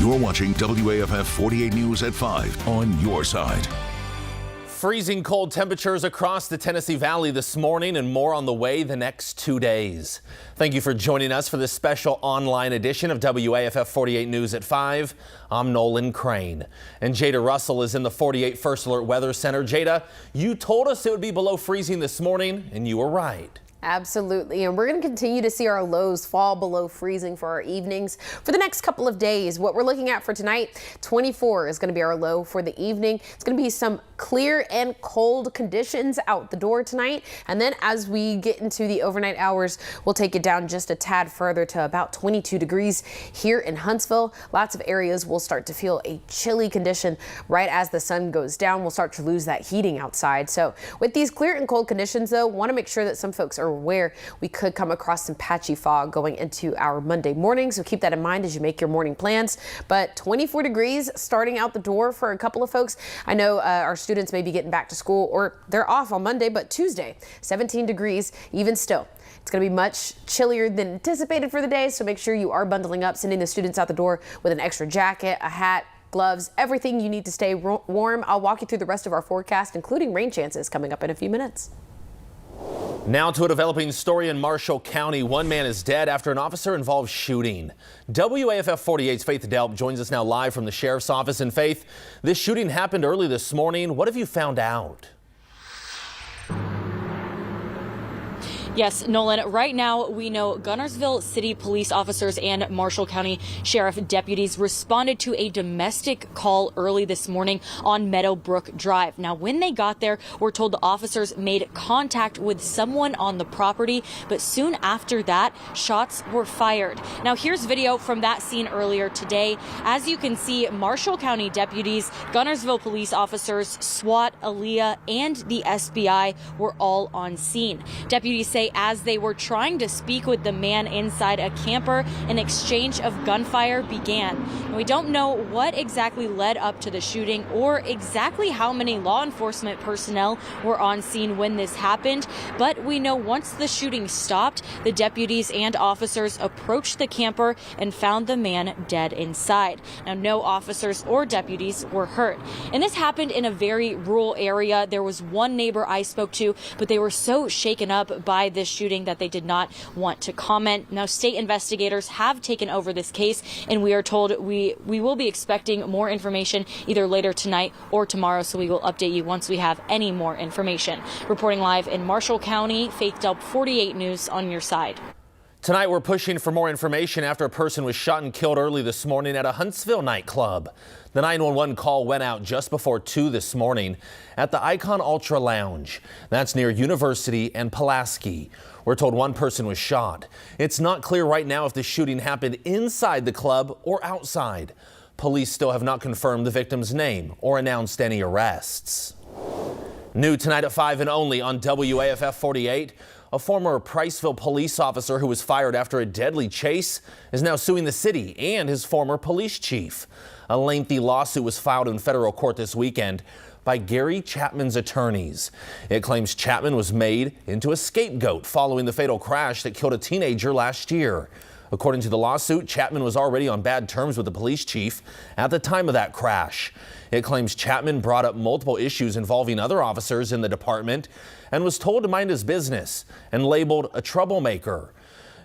You're watching WAFF 48 News at 5 on your side. Freezing cold temperatures across the Tennessee Valley this morning and more on the way the next 2 days. Thank you for joining us for this special online edition of WAFF 48 News at 5. I'm Nolan Crane. And Jada Russell is in the 48 First Alert Weather Center. Jada, you told us it would be below freezing this morning, and you were right. Absolutely, and we're going to continue to see our lows fall below freezing for our evenings for the next couple of days. What we're looking at for tonight, 24 is going to be our low for the evening. It's going to be some clear and cold conditions out the door tonight, and then as we get into the overnight hours, we'll take it down just a tad further to about 22 degrees here in Huntsville. Lots of areas will start to feel a chilly condition right as the sun goes down. We'll start to lose that heating outside. So with these clear and cold conditions, though, want to make sure that some folks are aware we could come across some patchy fog going into our Monday morning. So keep that in mind as you make your morning plans. But 24 degrees starting out the door for a couple of folks. I know our students may be getting back to school or they're off on Monday, but Tuesday, 17 degrees even still. It's going to be much chillier than anticipated for the day. So make sure you are bundling up, sending the students out the door with an extra jacket, a hat, gloves, everything you need to stay warm. I'll walk you through the rest of our forecast, including rain chances coming up in a few minutes. Now to a developing story in Marshall County. One man is dead after an officer-involved shooting. WAFF 48's Faith Delp joins us now live from the sheriff's office. And Faith, this shooting happened early this morning. What have you found out? Yes, Nolan, right now we know Guntersville City police officers and Marshall County Sheriff deputies responded to a domestic call early this morning on Meadowbrook Drive. Now, when they got there, we're told the officers made contact with someone on the property, but soon after that, shots were fired. Now, here's video from that scene earlier today. As you can see, Marshall County deputies, Guntersville police officers, SWAT, ALEA, and the SBI were all on scene. Deputies say as they were trying to speak with the man inside a camper, an exchange of gunfire began. And we don't know what exactly led up to the shooting or exactly how many law enforcement personnel were on scene when this happened, but we know once the shooting stopped, the deputies and officers approached the camper and found the man dead inside. Now, no officers or deputies were hurt. And this happened in a very rural area. There was one neighbor I spoke to, but they were so shaken up by this shooting that they did not want to comment. Now, state investigators have taken over this case, and we are told we will be expecting more information either later tonight or tomorrow, so we will update you once we have any more information. Reporting live in Marshall County, Faith Delp, 48 News on your side. Tonight, we're pushing for more information after a person was shot and killed early this morning at a Huntsville nightclub. The 911 call went out just before 2 this morning at the Icon Ultra Lounge. That's near University and Pulaski. We're told one person was shot. It's not clear right now if the shooting happened inside the club or outside. Police still have not confirmed the victim's name or announced any arrests. New tonight at 5 and only on WAFF 48. A former Priceville police officer who was fired after a deadly chase is now suing the city and his former police chief. A lengthy lawsuit was filed in federal court this weekend by Gary Chapman's attorneys. It claims Chapman was made into a scapegoat following the fatal crash that killed a teenager last year. According to the lawsuit, Chapman was already on bad terms with the police chief at the time of that crash. It claims Chapman brought up multiple issues involving other officers in the department and was told to mind his business and labeled a troublemaker.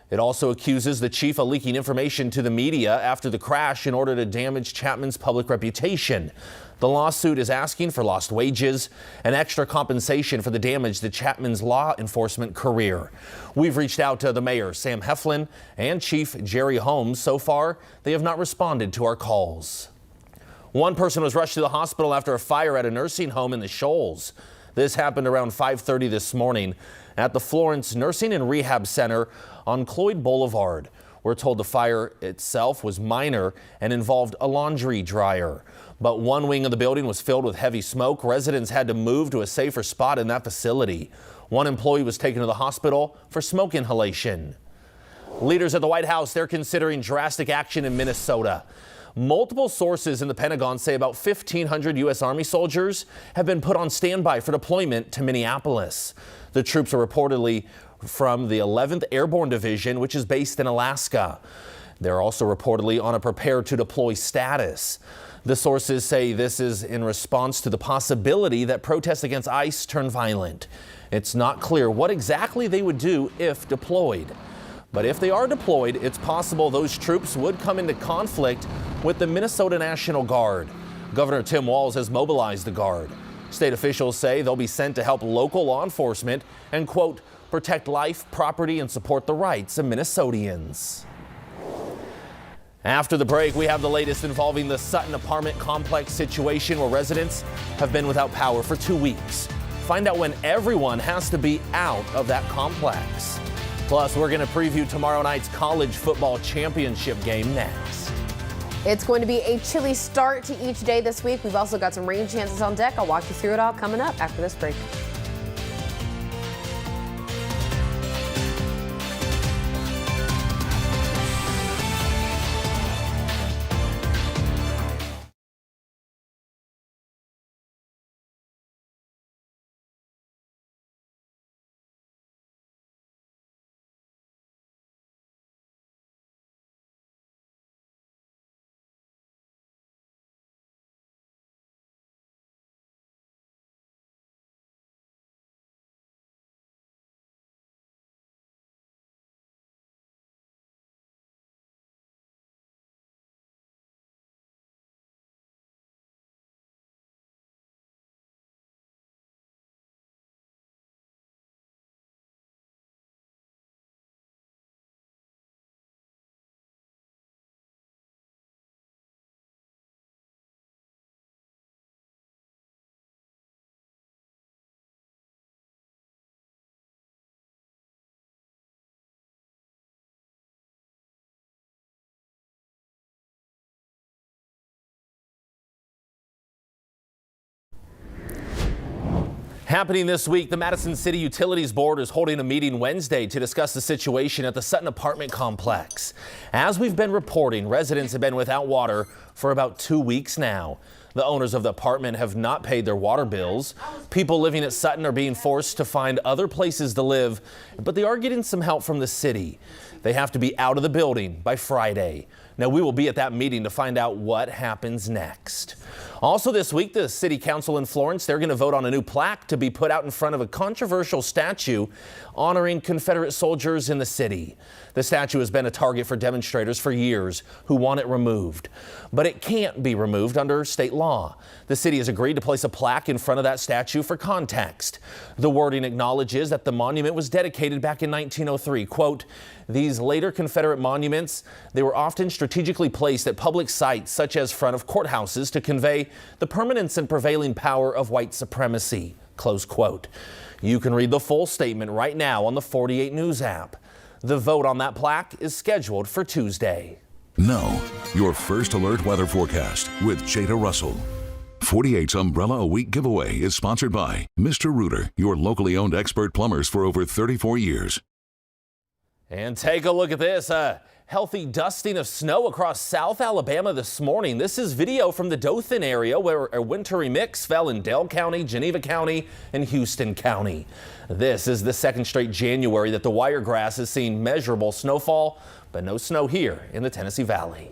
It also accuses the chief of leaking information to the media after the crash in order to damage Chapman's public reputation. The lawsuit is asking for lost wages and extra compensation for the damage to Chapman's law enforcement career. We've reached out to the mayor, Sam Heflin, and Chief Jerry Holmes. So far, they have not responded to our calls. One person was rushed to the hospital after a fire at a nursing home in the Shoals. This happened around 5:30 this morning at the Florence Nursing and Rehab Center on Cloyd Boulevard. We're told the fire itself was minor and involved a laundry dryer. But one wing of the building was filled with heavy smoke. Residents had to move to a safer spot in that facility. One employee was taken to the hospital for smoke inhalation. Leaders at the White House, they're considering drastic action in Minnesota. Multiple sources in the Pentagon say about 1,500 U.S. Army soldiers have been put on standby for deployment to Minneapolis. The troops are reportedly from the 11th Airborne Division, which is based in Alaska. They're also reportedly on a prepare to deploy status. The sources say this is in response to the possibility that protests against ICE turn violent. It's not clear what exactly they would do if deployed. But if they are deployed, it's possible those troops would come into conflict with the Minnesota National Guard. Governor Tim Walz has mobilized the Guard. State officials say they'll be sent to help local law enforcement and, quote, protect life, property, and support the rights of Minnesotians. After the break, we have the latest involving the Sutton apartment complex situation where residents have been without power for 2 weeks. Find out when everyone has to be out of that complex. Plus, we're going to preview tomorrow night's college football championship game next. It's going to be a chilly start to each day this week. We've also got some rain chances on deck. I'll walk you through it all coming up after this break. Happening this week, the Madison City Utilities Board is holding a meeting Wednesday to discuss the situation at the Sutton apartment complex. As we've been reporting, residents have been without water for about 2 weeks now. The owners of the apartment have not paid their water bills. People living at Sutton are being forced to find other places to live, but they are getting some help from the city. They have to be out of the building by Friday. Now, we will be at that meeting to find out what happens next. Also this week, the City Council in Florence, they're going to vote on a new plaque to be put out in front of a controversial statue honoring Confederate soldiers in the city. The statue has been a target for demonstrators for years who want it removed. But it can't be removed under state law. The city has agreed to place a plaque in front of that statue for context. The wording acknowledges that the monument was dedicated back in 1903. Quote, these later Confederate monuments, they were often strategically placed at public sites such as front of courthouses to convey the permanence and prevailing power of white supremacy. Close quote. You can read the full statement right now on the 48 News app. The vote on that plaque is scheduled for Tuesday. Now, your first alert weather forecast with Jada Russell. 48's Umbrella a Week giveaway is sponsored by Mr. Rooter, your locally owned expert plumbers for over 34 years. And take a look at this. Healthy dusting of snow across South Alabama this morning. This is video from the Dothan area where a wintry mix fell in Dale County, Geneva County, and Houston County. This is the second straight January that the Wiregrass has seen measurable snowfall, but no snow here in the Tennessee Valley.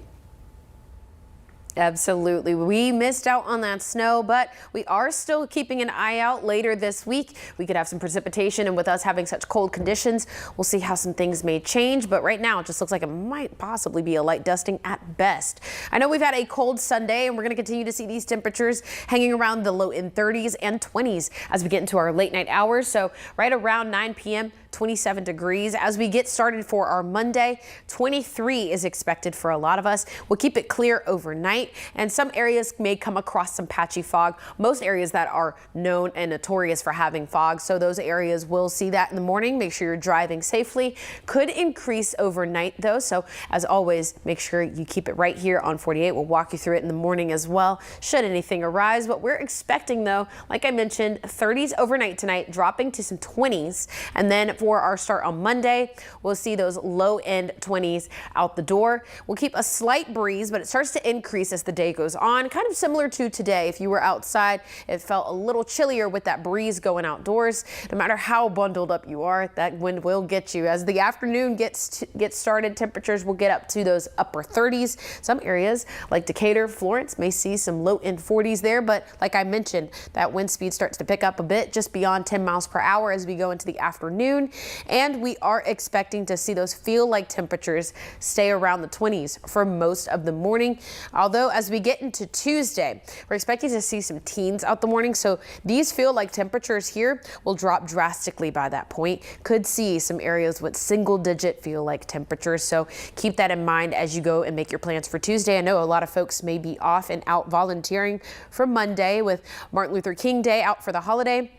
Absolutely. We missed out on that snow, but we are still keeping an eye out later this week. We could have some precipitation, and with us having such cold conditions, we'll see how some things may change. But right now, it just looks like it might possibly be a light dusting at best. I know we've had a cold Sunday, and we're going to continue to see these temperatures hanging around the low in 30s and 20s as we get into our late night hours. So right around 9 p.m., 27 degrees. As we get started for our Monday, 23 is expected for a lot of us. We'll keep it clear overnight, and some areas may come across some patchy fog. Most areas that are known and notorious for having fog, so those areas will see that in the morning. Make sure you're driving safely. Could increase overnight though, so as always, make sure you keep it right here on 48. We'll walk you through it in the morning as well, should anything arise. But we're expecting though, like I mentioned, 30s overnight tonight, dropping to some 20s, and then for our start on Monday, we'll see those low end 20s out the door. We'll keep a slight breeze, but it starts to increase as the day goes on, kind of similar to today. If you were outside, it felt a little chillier with that breeze going outdoors. No matter how bundled up you are, that wind will get you. As the afternoon gets started, temperatures will get up to those upper 30s. Some areas like Decatur, Florence may see some low end 40s there, but like I mentioned, that wind speed starts to pick up a bit just beyond 10 miles per hour as we go into the afternoon. And we are expecting to see those feel like temperatures stay around the 20s for most of the morning. Although as we get into Tuesday, we're expecting to see some teens out the morning. So these feel like temperatures here will drop drastically by that point. Could see some areas with single digit feel like temperatures. So keep that in mind as you go and make your plans for Tuesday. I know a lot of folks may be off and out volunteering for Monday with Martin Luther King Day out for the holiday.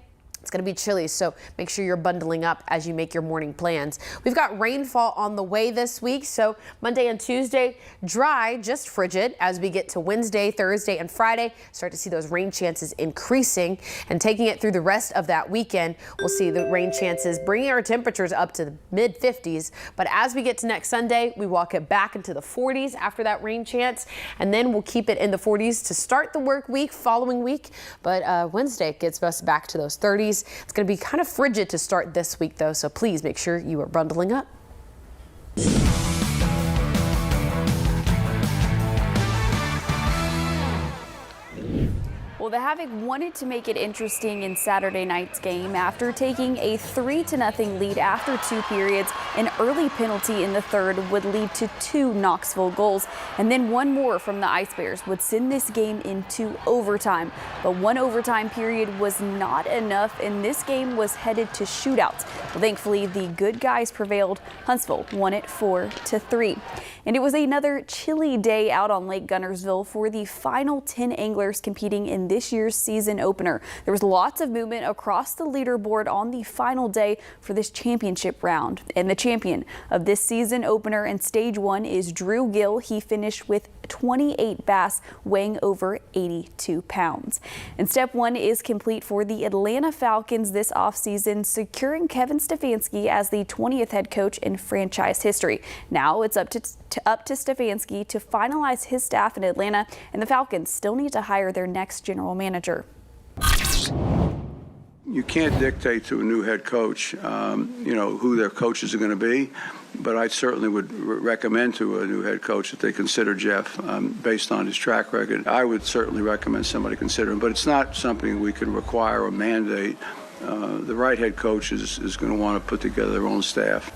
It's going to be chilly, so make sure you're bundling up as you make your morning plans. We've got rainfall on the way this week, so Monday and Tuesday, dry, just frigid. As we get to Wednesday, Thursday, and Friday, start to see those rain chances increasing. And taking it through the rest of that weekend, we'll see the rain chances bringing our temperatures up to the mid 50s. But as we get to next Sunday, we walk it back into the 40s after that rain chance, and then we'll keep it in the 40s to start the work week following week. But Wednesday gets us back to those 30s. It's going to be kind of frigid to start this week, though, so please make sure you are bundling up. Well, the Havoc wanted to make it interesting in Saturday night's game after taking a 3-0 lead after 2 periods. An early penalty in the third would lead to 2 Knoxville goals, and then one more from the Ice Bears would send this game into overtime. But one overtime period was not enough, and this game was headed to shootouts. Well, thankfully, the good guys prevailed. Huntsville won it 4-3. And it was another chilly day out on Lake Guntersville for the final 10 anglers competing in this year's season opener. There was lots of movement across the leaderboard on the final day for this championship round. And the champion of this season opener in stage 1 is Drew Gill. He finished with 28 bass weighing over 82 pounds. And step 1 is complete for the Atlanta Falcons this offseason, securing Kevin Stefanski as the 20th head coach in franchise history. Now it's up to Stefanski to finalize his staff in Atlanta, and the Falcons still need to hire their next general manager. You can't dictate to a new head coach, who their coaches are going to be. But I certainly would recommend to a new head coach that they consider Jeff based on his track record. I would certainly recommend somebody consider him, but it's not something we can require or mandate. The right head coach is going to want to put together their own staff.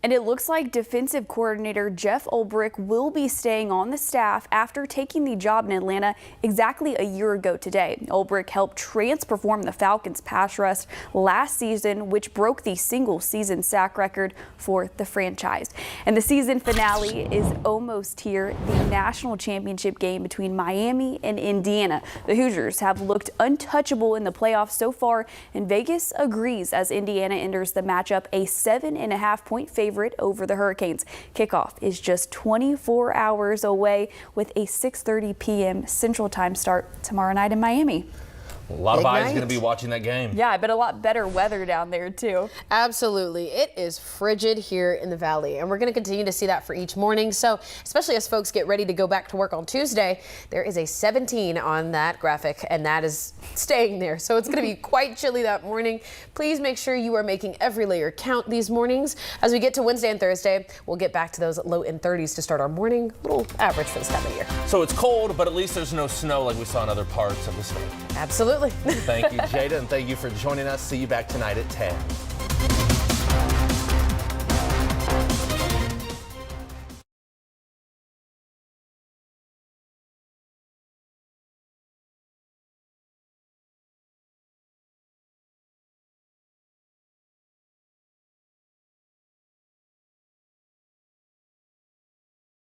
And it looks like defensive coordinator Jeff Ulbrich will be staying on the staff after taking the job in Atlanta exactly a year ago today. Ulbrich helped transform the Falcons' pass rush last season, which broke the single-season sack record for the franchise. And the season finale is almost here, the national championship game between Miami and Indiana. The Hoosiers have looked untouchable in the playoffs so far, and Vegas agrees as Indiana enters the matchup a 7.5-point favorite over the Hurricanes. Kickoff is just 24 hours away with a 6:30 p.m. Central Time start tomorrow night in Miami. A lot of eyes going to be watching that game. Yeah, I bet a lot better weather down there, too. Absolutely. It is frigid here in the valley, and we're going to continue to see that for each morning. So especially as folks get ready to go back to work on Tuesday, there is a 17 on that graphic, and that is staying there. So it's going to be quite chilly that morning. Please make sure you are making every layer count these mornings. As we get to Wednesday and Thursday, we'll get back to those low in 30s to start our morning. A little average for this time of year. So it's cold, but at least there's no snow like we saw in other parts of the state. Absolutely. Thank you, Jada, and thank you for joining us. See you back tonight at 10.